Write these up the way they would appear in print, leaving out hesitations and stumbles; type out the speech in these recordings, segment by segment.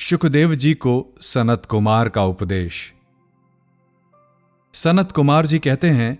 शुकदेव जी को सनत कुमार का उपदेश। सनत कुमार जी कहते हैं,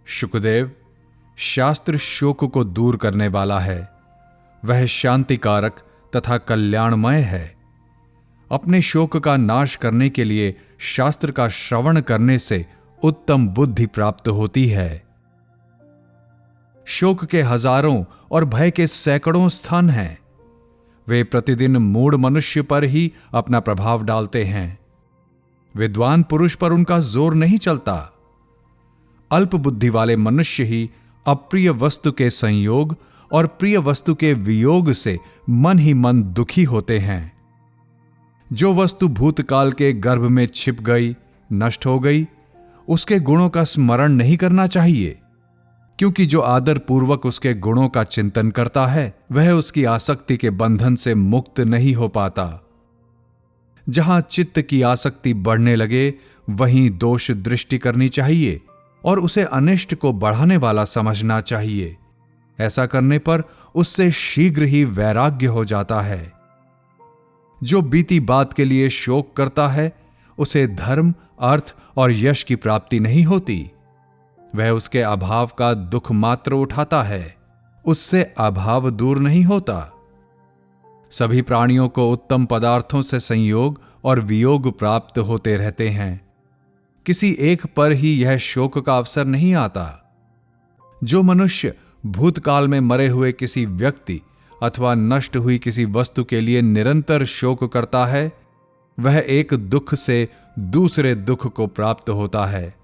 शुकदेव, शास्त्र शोक को दूर करने वाला है, वह शांतिकारक तथा कल्याणमय है। अपने शोक का नाश करने के लिए शास्त्र का श्रवण करने से उत्तम बुद्धि प्राप्त होती है। शोक के हजारों और भय के सैकड़ों स्थान हैं। वे प्रतिदिन मूढ़ मनुष्य पर ही अपना प्रभाव डालते हैं। विद्वान पुरुष पर उनका जोर नहीं चलता। अल्प बुद्धि वाले मनुष्य ही अप्रिय वस्तु के संयोग और प्रिय वस्तु के वियोग से मन ही मन दुखी होते हैं। जो वस्तु भूतकाल के गर्भ में छिप गई, नष्ट हो गई, उसके गुणों का स्मरण नहीं करना चाहिए, क्योंकि जो आदर पूर्वक उसके गुणों का चिंतन करता है वह उसकी आसक्ति के बंधन से मुक्त नहीं हो पाता। जहां चित्त की आसक्ति बढ़ने लगे वहीं दोष दृष्टि करनी चाहिए और उसे अनिष्ट को बढ़ाने वाला समझना चाहिए। ऐसा करने पर उससे शीघ्र ही वैराग्य हो जाता है। जो बीती बात के लिए शोक करता है उसे धर्म, अर्थ और यश की प्राप्ति नहीं होती। वह उसके अभाव का दुख मात्र उठाता है, उससे अभाव दूर नहीं होता। सभी प्राणियों को उत्तम पदार्थों से संयोग और वियोग प्राप्त होते रहते हैं। किसी एक पर ही यह शोक का अवसर नहीं आता। जो मनुष्य भूतकाल में मरे हुए किसी व्यक्ति अथवा नष्ट हुई किसी वस्तु के लिए निरंतर शोक करता है, वह एक दुख से दूसरे दुख को प्राप्त होता है।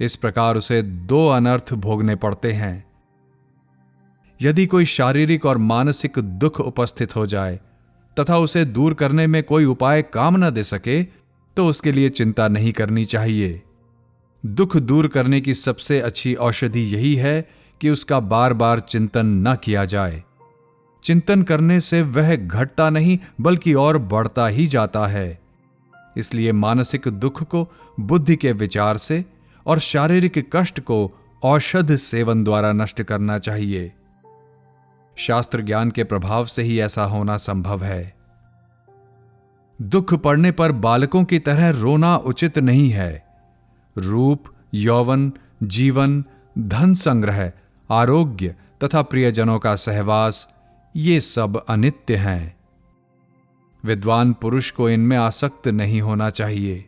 इस प्रकार उसे दो अनर्थ भोगने पड़ते हैं। यदि कोई शारीरिक और मानसिक दुख उपस्थित हो जाए तथा उसे दूर करने में कोई उपाय काम न दे सके तो उसके लिए चिंता नहीं करनी चाहिए। दुख दूर करने की सबसे अच्छी औषधि यही है कि उसका बार बार चिंतन न किया जाए। चिंतन करने से वह घटता नहीं बल्कि और बढ़ता ही जाता है। इसलिए मानसिक दुख को बुद्धि के विचार से और शारीरिक कष्ट को औषध सेवन द्वारा नष्ट करना चाहिए। शास्त्र ज्ञान के प्रभाव से ही ऐसा होना संभव है। दुख पड़ने पर बालकों की तरह रोना उचित नहीं है। रूप, यौवन, जीवन, धन संग्रह, आरोग्य तथा प्रियजनों का सहवास, ये सब अनित्य हैं। विद्वान पुरुष को इनमें आसक्त नहीं होना चाहिए।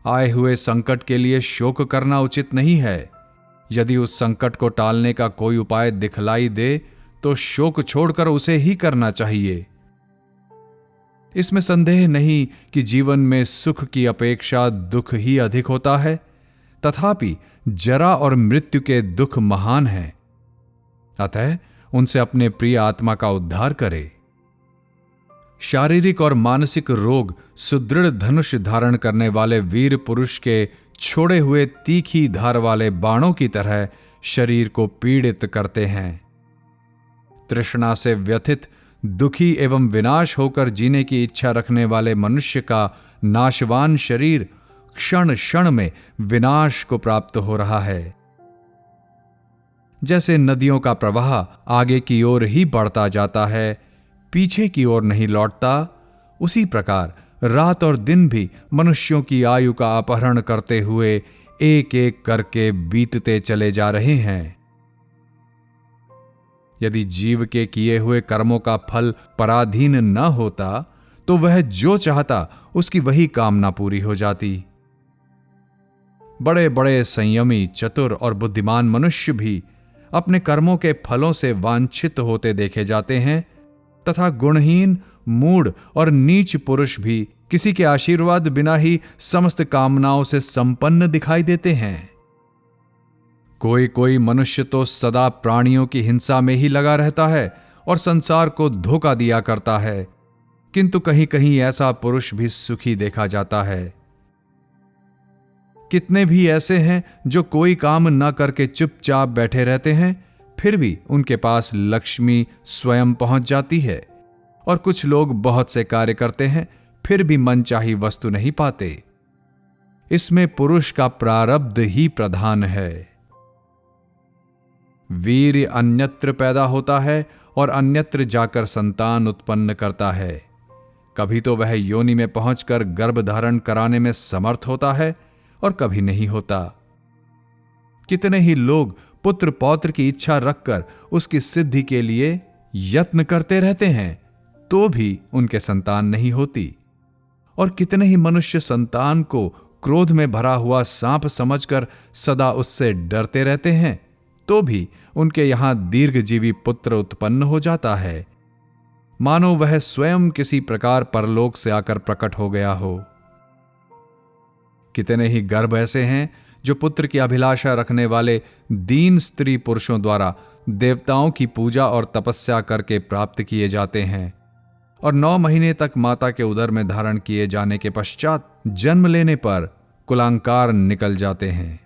आए हुए संकट के लिए शोक करना उचित नहीं है। यदि उस संकट को टालने का कोई उपाय दिखलाई दे तो शोक छोड़कर उसे ही करना चाहिए। इसमें संदेह नहीं कि जीवन में सुख की अपेक्षा दुख ही अधिक होता है, तथापि जरा और मृत्यु के दुख महान हैं। अतः उनसे अपने प्रिय आत्मा का उद्धार करे। शारीरिक और मानसिक रोग सुदृढ़ धनुष धारण करने वाले वीर पुरुष के छोड़े हुए तीखी धार वाले बाणों की तरह शरीर को पीड़ित करते हैं। तृष्णा से व्यथित, दुखी एवं विनाश होकर जीने की इच्छा रखने वाले मनुष्य का नाशवान शरीर क्षण क्षण में विनाश को प्राप्त हो रहा है। जैसे नदियों का प्रवाह आगे की ओर ही बढ़ता जाता है, पीछे की ओर नहीं लौटता, उसी प्रकार रात और दिन भी मनुष्यों की आयु का अपहरण करते हुए एक एक करके बीतते चले जा रहे हैं। यदि जीव के किए हुए कर्मों का फल पराधीन न होता तो वह जो चाहता उसकी वही कामना पूरी हो जाती। बड़े बड़े संयमी, चतुर और बुद्धिमान मनुष्य भी अपने कर्मों के फलों से वांछित होते देखे जाते हैं, तथा गुणहीन, मूढ़ और नीच पुरुष भी किसी के आशीर्वाद बिना ही समस्त कामनाओं से संपन्न दिखाई देते हैं। कोई कोई मनुष्य तो सदा प्राणियों की हिंसा में ही लगा रहता है और संसार को धोखा दिया करता है, किंतु कहीं कहीं ऐसा पुरुष भी सुखी देखा जाता है। कितने भी ऐसे हैं जो कोई काम न करके चुपचाप बैठे रहते हैं, फिर भी उनके पास लक्ष्मी स्वयं पहुंच जाती है, और कुछ लोग बहुत से कार्य करते हैं फिर भी मनचाही वस्तु नहीं पाते। इसमें पुरुष का प्रारब्ध ही प्रधान है। वीर अन्यत्र पैदा होता है और अन्यत्र जाकर संतान उत्पन्न करता है। कभी तो वह योनि में पहुंचकर गर्भ धारण कराने में समर्थ होता है और कभी नहीं होता। कितने ही लोग पुत्र पौत्र की इच्छा रखकर उसकी सिद्धि के लिए यत्न करते रहते हैं, तो भी उनके संतान नहीं होती। और कितने ही मनुष्य संतान को क्रोध में भरा हुआ सांप समझकर सदा उससे डरते रहते हैं, तो भी उनके यहां दीर्घजीवी पुत्र उत्पन्न हो जाता है, मानो वह स्वयं किसी प्रकार परलोक से आकर प्रकट हो गया हो। कितने ही गर्भ ऐसे हैं जो पुत्र की अभिलाषा रखने वाले दीन स्त्री पुरुषों द्वारा देवताओं की पूजा और तपस्या करके प्राप्त किए जाते हैं, और 9 महीने तक माता के उदर में धारण किए जाने के पश्चात जन्म लेने पर कुलांकार निकल जाते हैं।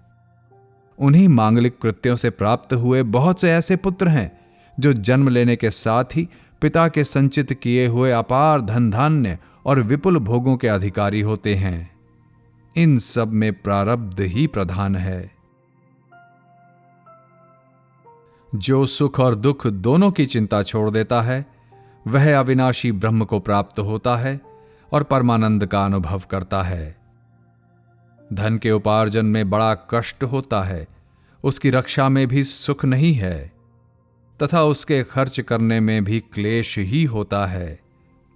उन्हीं मांगलिक कृत्यों से प्राप्त हुए बहुत से ऐसे पुत्र हैं जो जन्म लेने के साथ ही पिता के संचित किए हुए अपार धन धान्य और विपुल भोगों के अधिकारी होते हैं। इन सब में प्रारब्ध ही प्रधान है। जो सुख और दुख दोनों की चिंता छोड़ देता है, वह अविनाशी ब्रह्म को प्राप्त होता है और परमानंद का अनुभव करता है। धन के उपार्जन में बड़ा कष्ट होता है, उसकी रक्षा में भी सुख नहीं है, तथा उसके खर्च करने में भी क्लेश ही होता है।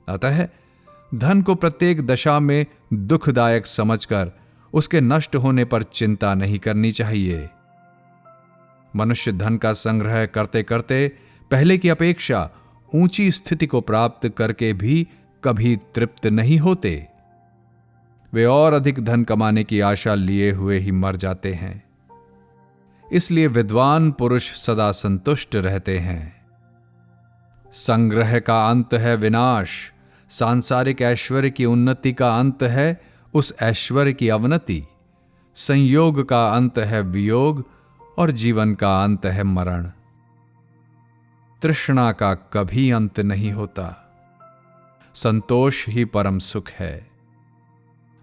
अतः धन को प्रत्येक दशा में दुखदायक समझकर उसके नष्ट होने पर चिंता नहीं करनी चाहिए। मनुष्य धन का संग्रह करते करते पहले की अपेक्षा ऊंची स्थिति को प्राप्त करके भी कभी तृप्त नहीं होते। वे और अधिक धन कमाने की आशा लिए हुए ही मर जाते हैं। इसलिए विद्वान पुरुष सदा संतुष्ट रहते हैं। संग्रह का अंत है विनाश, सांसारिक ऐश्वर्य की उन्नति का अंत है उस ऐश्वर्य की अवनति, संयोग का अंत है वियोग और जीवन का अंत है मरण। तृष्णा का कभी अंत नहीं होता। संतोष ही परम सुख है।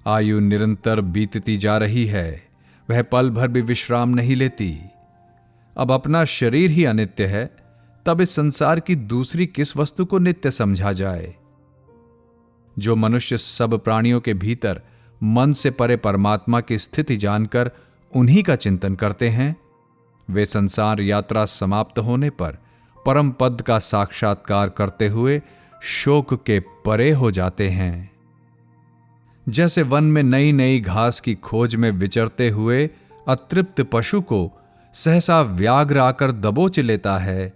आयु निरंतर बीतती जा रही है, वह पल भर भी विश्राम नहीं लेती। अब अपना शरीर ही अनित्य है, तब इस संसार की दूसरी किस वस्तु को नित्य समझा जाए। जो मनुष्य सब प्राणियों के भीतर मन से परे परमात्मा की स्थिति जानकर उन्हीं का चिंतन करते हैं, वे संसार यात्रा समाप्त होने पर परम पद का साक्षात्कार करते हुए शोक के परे हो जाते हैं। जैसे वन में नई नई घास की खोज में विचरते हुए अतृप्त पशु को सहसा व्याघ्र आकर दबोच लेता है,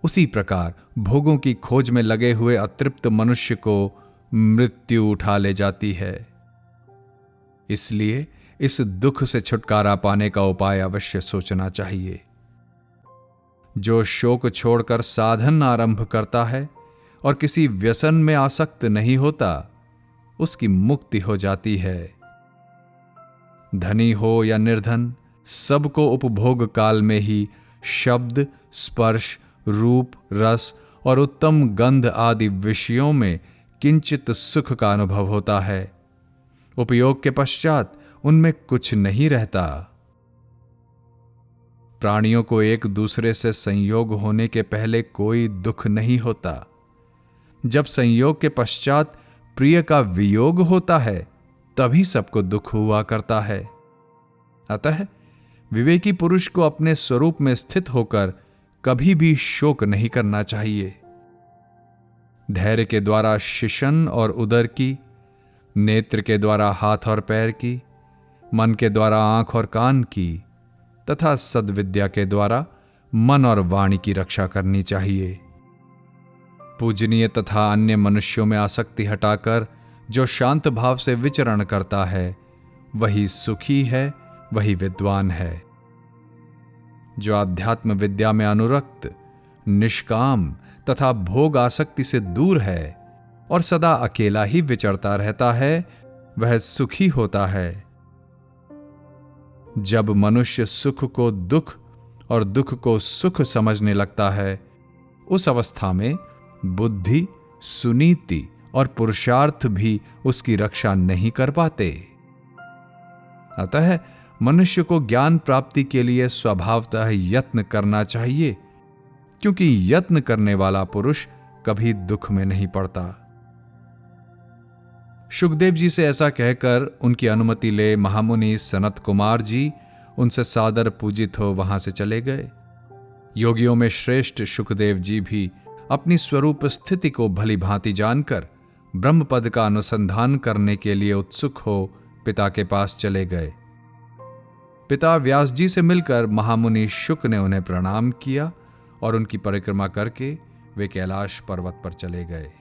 उसी प्रकार भोगों की खोज में लगे हुए अतृप्त मनुष्य को मृत्यु उठा ले जाती है। इसलिए इस दुख से छुटकारा पाने का उपाय अवश्य सोचना चाहिए। जो शोक छोड़कर साधन आरंभ करता है और किसी व्यसन में आसक्त नहीं होता, उसकी मुक्ति हो जाती है। धनी हो या निर्धन, सबको उपभोग काल में ही शब्द, स्पर्श, रूप, रस और उत्तम गंध आदि विषयों में किंचित सुख का अनुभव होता है। उपयोग के पश्चात उनमें कुछ नहीं रहता। प्राणियों को एक दूसरे से संयोग होने के पहले कोई दुख नहीं होता। जब संयोग के पश्चात प्रिय का वियोग होता है, तभी सबको दुख हुआ करता है। अतः विवेकी पुरुष को अपने स्वरूप में स्थित होकर कभी भी शोक नहीं करना चाहिए। धैर्य के द्वारा शिशन और उदर की, नेत्र के द्वारा हाथ और पैर की, मन के द्वारा आंख और कान की, तथा सद्विद्या के द्वारा मन और वाणी की रक्षा करनी चाहिए। पूजनीय तथा अन्य मनुष्यों में आसक्ति हटाकर जो शांत भाव से विचरण करता है, वही सुखी है, वही विद्वान है। जो अध्यात्म विद्या में अनुरक्त, निष्काम तथा भोग आसक्ति से दूर है और सदा अकेला ही विचरता रहता है, वह सुखी होता है। जब मनुष्य सुख को दुख और दुख को सुख समझने लगता है, उस अवस्था में बुद्धि, सुनीति और पुरुषार्थ भी उसकी रक्षा नहीं कर पाते। अतः मनुष्य को ज्ञान प्राप्ति के लिए स्वभावतः यत्न करना चाहिए, क्योंकि यत्न करने वाला पुरुष कभी दुख में नहीं पड़ता। शुकदेव जी से ऐसा कहकर उनकी अनुमति ले महामुनि सनत कुमार जी उनसे सादर पूजित हो वहां से चले गए। योगियों में श्रेष्ठ शुकदेव जी भी अपनी स्वरूप स्थिति को भली भांति जानकर ब्रह्मपद का अनुसंधान करने के लिए उत्सुक हो पिता के पास चले गए। पिता व्यास जी से मिलकर महामुनि शुक ने उन्हें प्रणाम किया और उनकी परिक्रमा करके वे कैलाश पर्वत पर चले गए।